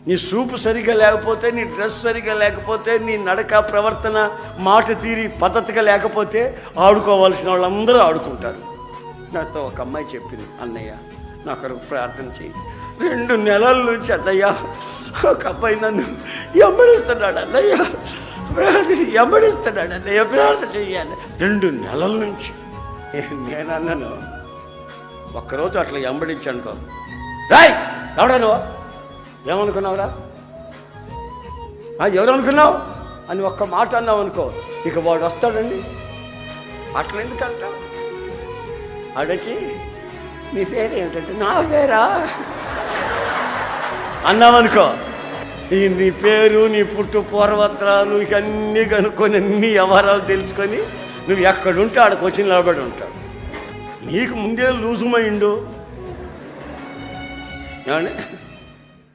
నీ చూపు సరిగ్గా లేకపోతే, నీ డ్రెస్ సరిగ్గా లేకపోతే, నీ నడక ప్రవర్తన మాట తీరి పద్ధతిగా లేకపోతే ఆడుకోవాల్సిన వాళ్ళందరూ ఆడుకుంటారు. నాతో ఒక అమ్మాయి చెప్పింది, అన్నయ్య నా కొరకు ప్రార్థన చేయి. 2 నెలల నుంచి అన్నయ్య ఒక అబ్బాయి నన్ను ఎంబడిస్తున్నాడు అన్నయ్య, ఎంబడిస్తున్నాడు అన్నయ్య, ప్రార్థన చెయ్యాలి. 2 నెలల నుంచి. నేను అన్నాను, ఒక్కరోజు అట్లా ఎంబడించానుకో, రాయ్ ఎవడా నువ్వు, ఏమనుకున్నావురా, ఎవరు అనుకున్నావు అని ఒక్క మాట అన్నావు అనుకో, ఇక వాడు వస్తాడండి. అట్లా ఎందుకంట అడచి నీ పేరు ఏమిటంటే, నా పేరా అన్నావనుకో, నీ పేరు, నీ పుట్టు పూర్వత్రాలు ఇవన్నీ కనుక్కొని అన్ని వ్యవహారాలు తెలుసుకొని నువ్వు ఎక్కడుంటే ఆడకు వచ్చి నిలబడి ఉంటావు. నీకు ముందే లూజుమైండు ఏమండి.